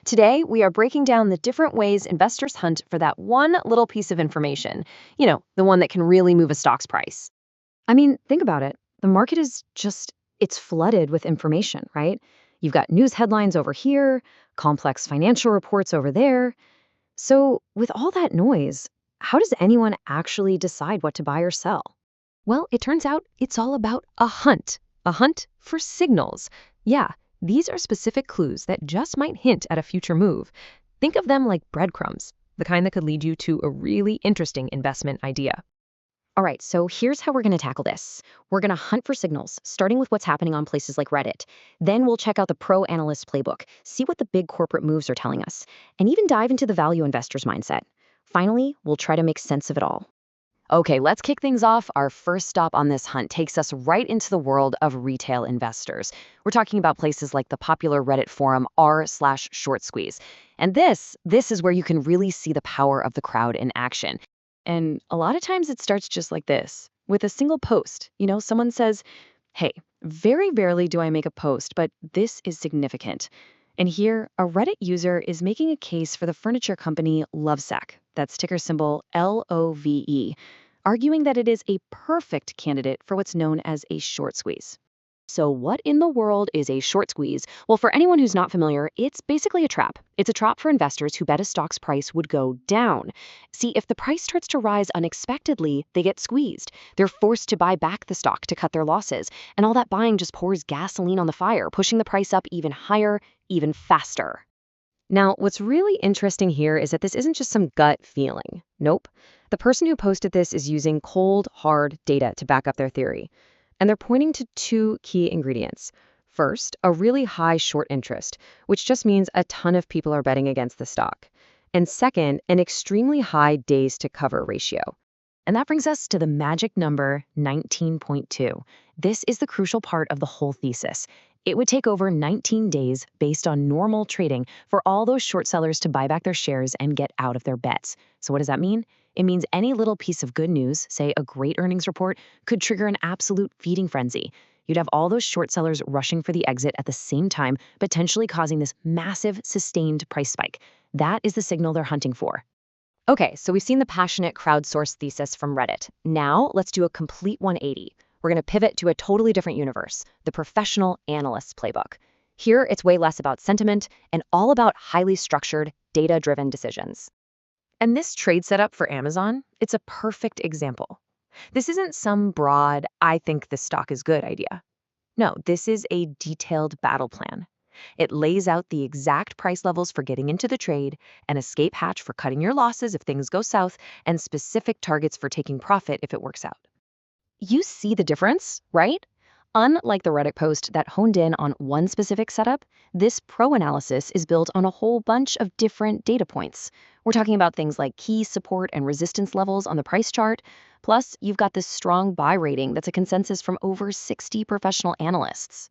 Today, we are breaking down the different ways investors hunt for that one little piece of information, the one that can really move a stock's price. I mean, think about it. The market is it's flooded with information, right? You've got news headlines over here, complex financial reports over there. So, with all that noise, how does anyone actually decide what to buy or sell? Well, it turns out it's all about a hunt for signals. Yeah, these are specific clues that just might hint at a future move. Think of them like breadcrumbs, the kind that could lead you to a really interesting investment idea. All right, so here's how we're going to tackle this. We're going to hunt for signals, starting with what's happening on places like Reddit. Then we'll check out the pro analyst playbook, see what the big corporate moves are telling us, and even dive into the value investor's mindset. Finally, we'll try to make sense of it all. Okay, let's kick things off. Our first stop on this hunt takes us right into the world of retail investors. We're talking about places like the popular Reddit forum r/short squeeze. And this is where you can really see the power of the crowd in action. And a lot of times it starts just like this, with a single post. Someone says, "Hey, very rarely do I make a post, but this is significant." And here, a Reddit user is making a case for the furniture company Lovesac, that's ticker symbol LOVE, arguing that it is a perfect candidate for what's known as a short squeeze. So what in the world is a short squeeze? Well, for anyone who's not familiar, it's basically a trap. It's a trap for investors who bet a stock's price would go down. See, if the price starts to rise unexpectedly, they get squeezed. They're forced to buy back the stock to cut their losses, and all that buying just pours gasoline on the fire, pushing the price up even higher, even faster. Now, what's really interesting here is that this isn't just some gut feeling. Nope. The person who posted this is using cold, hard data to back up their theory. And they're pointing to two key ingredients. First, a really high short interest, which just means a ton of people are betting against the stock. And second, an extremely high days to cover ratio. And that brings us to the magic number 19.2. This is the crucial part of the whole thesis. It would take over 19 days based on normal trading for all those short sellers to buy back their shares and get out of their bets. So what does that mean? It means any little piece of good news, say a great earnings report, could trigger an absolute feeding frenzy. You'd have all those short sellers rushing for the exit at the same time, potentially causing this massive, sustained price spike. That is the signal they're hunting for. Okay, so we've seen the passionate crowdsourced thesis from Reddit. Now let's do a complete 180. We're going to pivot to a totally different universe, the professional analyst's playbook. Here, it's way less about sentiment and all about highly structured, data-driven decisions. And this trade setup for Amazon, it's a perfect example. This isn't some broad, "I think this stock is good" idea. No, this is a detailed battle plan. It lays out the exact price levels for getting into the trade, an escape hatch for cutting your losses if things go south, and specific targets for taking profit if it works out. You see the difference, right? Unlike the Reddit post that honed in on one specific setup, this pro analysis is built on a whole bunch of different data points. We're talking about things like key support and resistance levels on the price chart. Plus, you've got this strong buy rating that's a consensus from over 60 professional analysts.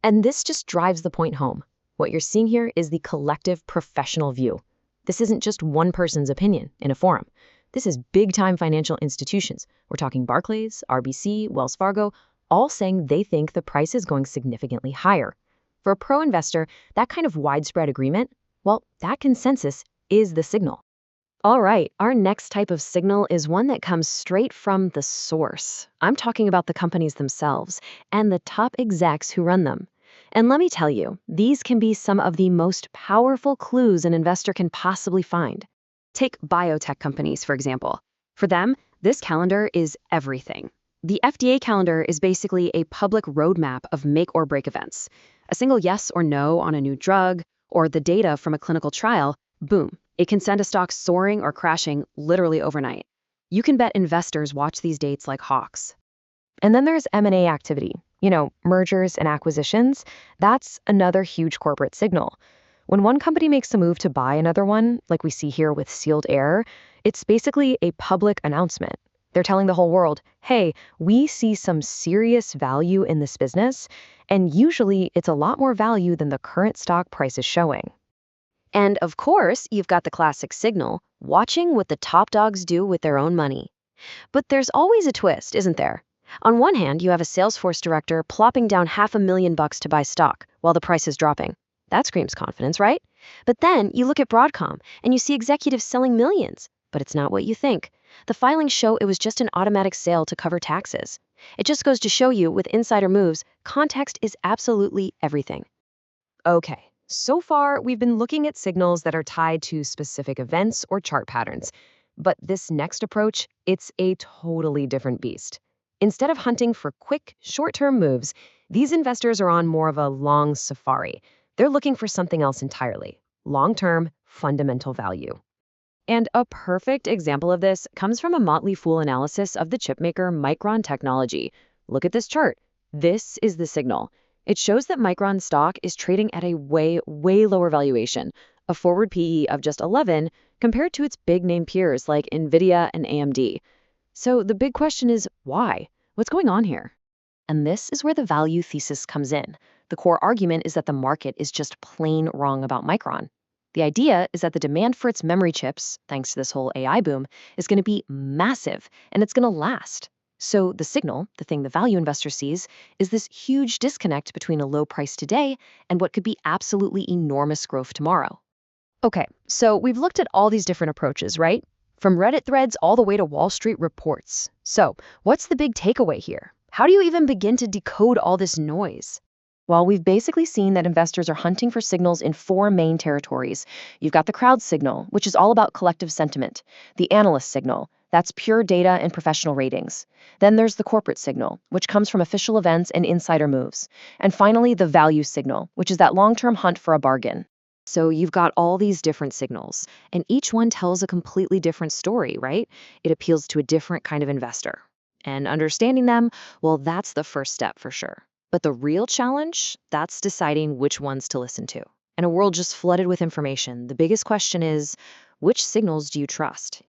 And this just drives the point home. What you're seeing here is the collective professional view. This isn't just one person's opinion in a forum. This is big-time financial institutions. We're talking Barclays, RBC, Wells Fargo, all saying they think the price is going significantly higher. For a pro investor, that kind of widespread agreement, well, that consensus is the signal. All right, our next type of signal is one that comes straight from the source. I'm talking about the companies themselves and the top execs who run them. And let me tell you, these can be some of the most powerful clues an investor can possibly find. Take biotech companies, for example. For them, this calendar is everything. The FDA calendar is basically a public roadmap of make or break events. A single yes or no on a new drug, or the data from a clinical trial, boom, it can send a stock soaring or crashing literally overnight. You can bet investors watch these dates like hawks. And then there's M&A activity, mergers and acquisitions. That's another huge corporate signal. When one company makes a move to buy another one, like we see here with Sealed Air, it's basically a public announcement. They're telling the whole world, hey, we see some serious value in this business, and usually it's a lot more value than the current stock price is showing. And of course, you've got the classic signal, watching what the top dogs do with their own money. But there's always a twist, isn't there? On one hand, you have a Salesforce director plopping down $500,000 to buy stock while the price is dropping. That screams confidence, right? But then you look at Broadcom and you see executives selling millions. But it's not what you think. The filings show it was just an automatic sale to cover taxes. It just goes to show you with insider moves, context is absolutely everything. Okay, so far we've been looking at signals that are tied to specific events or chart patterns. But this next approach, it's a totally different beast. Instead of hunting for quick, short-term moves, these investors are on more of a long safari. They're looking for something else entirely, long-term, fundamental value. And a perfect example of this comes from a Motley Fool analysis of the chipmaker Micron Technology. Look at this chart. This is the signal. It shows that Micron stock is trading at a way, way lower valuation, a forward PE of just 11 compared to its big name peers like Nvidia and AMD. So the big question is why? What's going on here? And this is where the value thesis comes in. The core argument is that the market is just plain wrong about Micron. The idea is that the demand for its memory chips, thanks to this whole AI boom, is going to be massive and it's going to last. So the signal, the thing the value investor sees, is this huge disconnect between a low price today and what could be absolutely enormous growth tomorrow. Okay, so we've looked at all these different approaches, right? From Reddit threads all the way to Wall Street reports. So what's the big takeaway here? How do you even begin to decode all this noise? Well, we've basically seen that investors are hunting for signals in four main territories. You've got the crowd signal, which is all about collective sentiment. The analyst signal, that's pure data and professional ratings. Then there's the corporate signal, which comes from official events and insider moves. And finally, the value signal, which is that long-term hunt for a bargain. So you've got all these different signals, and each one tells a completely different story, right? It appeals to a different kind of investor. And understanding them, well, that's the first step for sure. But the real challenge, that's deciding which ones to listen to. In a world just flooded with information, the biggest question is, which signals do you trust?